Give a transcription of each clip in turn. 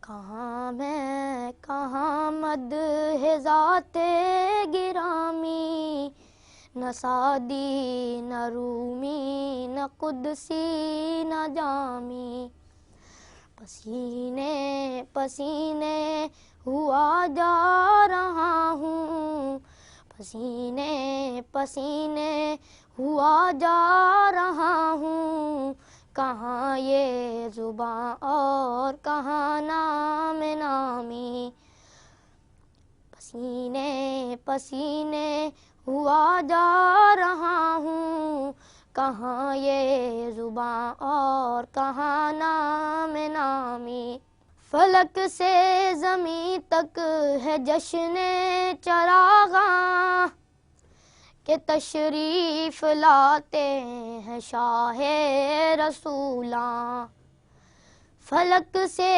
کہاں میں کہاں مدح ذات گرامی، نہ سعدی نہ رومی نہ قدسی نہ جامی، پسینے پسینے ہوا جا رہا ہوں، پسینے پسینے ہوا جا رہا ہوں، کہاں یہ زباں اور کہاں نام نامی، پسینے پسینے ہوا جا رہا ہوں، کہاں یہ زباں اور کہاں نام نامی، فلک سے زمیں تک ہے جشن چراغاں، کہ تشریف لاتے ہیں شاہ رسولاں، فلک سے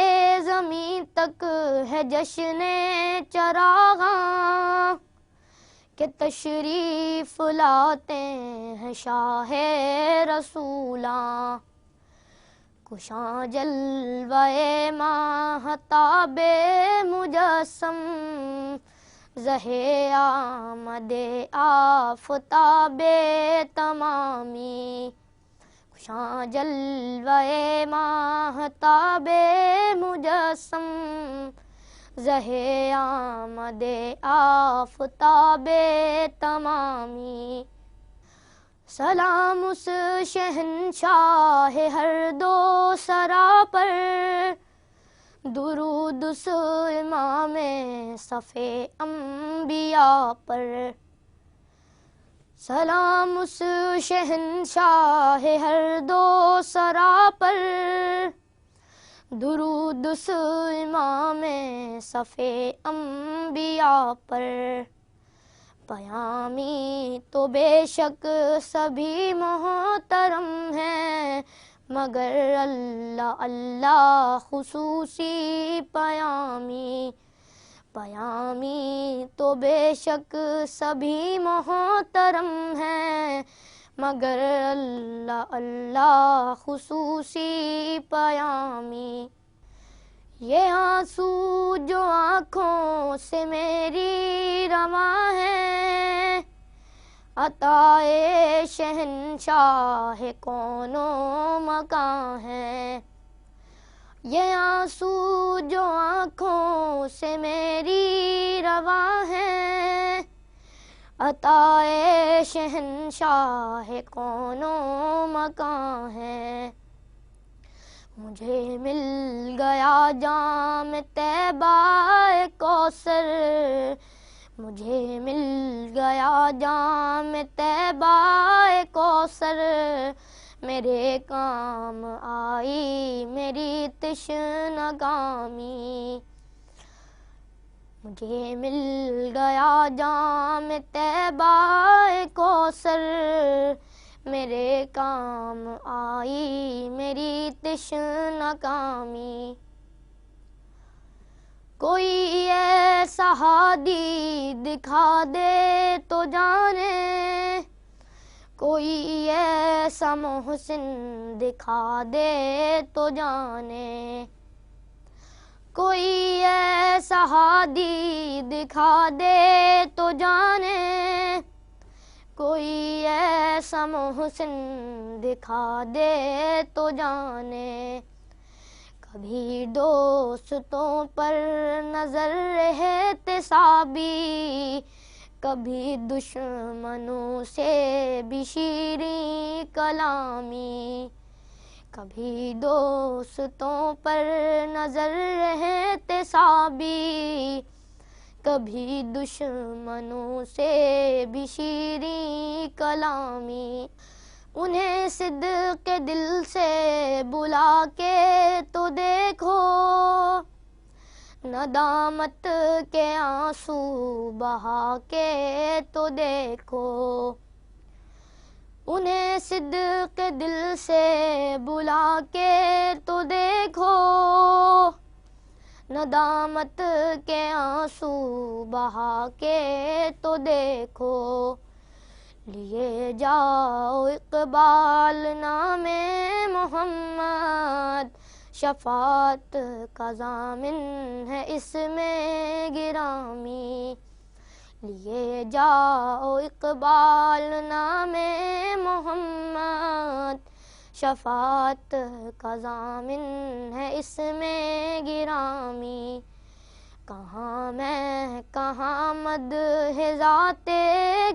زمیں تک ہے جشن چراغاں، کہ تشریف لاتے ہیں شاہ رسولاں، کشاں جلوہ ماہتاب مجسم، زہِ آمد آفتاب تمامی، کشاں جلوہ ماہتاب مجسم، زہِ آمد آفتاب تمامی، سلام اس شہنشاہ ہر دو سرا پر، درود اس امام صف انبیاء پر، سلام اس شہنشاہ ہر دو سرا پر، درود اس امام صف انبیاء پر، پیامی تو بے شک سبھی محترم ہیں، مگر اللہ اللہ خصوصی پیامی، پیامی تو بے شک سبھی محترم ہیں، مگر اللہ اللہ خصوصی پیامی، یہ آنسو جو آنکھوں سے میری رواں ہے، عطائے شہنشاہ کون و مکاں ہے، یہ آنسو جو آنکھوں سے میری رواں ہے، عطائے شہنشاہ کون و مکاں ہے، مجھے مل گیا جام طیبہ کوثر، مجھے مل گیا جام طیبہ کوثر، میرے کام آئی میری تشنہ کامی، مجھے مل گیا جام طیبہ کوثر، میرے کام آئی میری تشنہ کامی، کوئی ایسا ہادی دکھا دے تو جانے، کوئی ایسا محسن دکھا دے تو جانے، کوئی ایسا ہادی دکھا دے تو جانے، کوئی ایسا محسن دکھا دے تو جانے، کبھی دوستوں پر نظر احتسابی، کبھی دشمنوں سے بھی شیریں کلامی، کبھی دوستوں پر نظر احتسابی، کبھی دشمنوں سے بھی شیریں کلامی، انہیں صدق دل سے بلا کے تو دیکھو، ندامت کے آنسو بہا کے تو دیکھو، انہیں صدق دل سے بلا کے تو دیکھو، ندامت کے آنسو بہا کے تو دیکھو، لیے جاؤ اقبال نام محمد، شفاعت کا ضامن ہے اس میں گرامی، لیے جاؤ اقبال نام محمد، شفاعت کا ضامن ہے اس میں گرامی، کہاں میں کہاں مدح ذات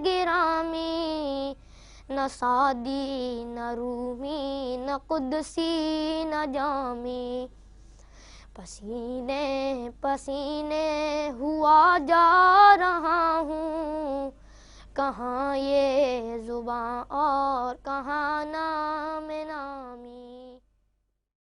گرامی، نہ سعدی نہ رومی نہ قدسی نہ جامی، پسینے پسینے ہوا جا رہا ہوں، کہاں یہ زباں اور کہاں نام نامی۔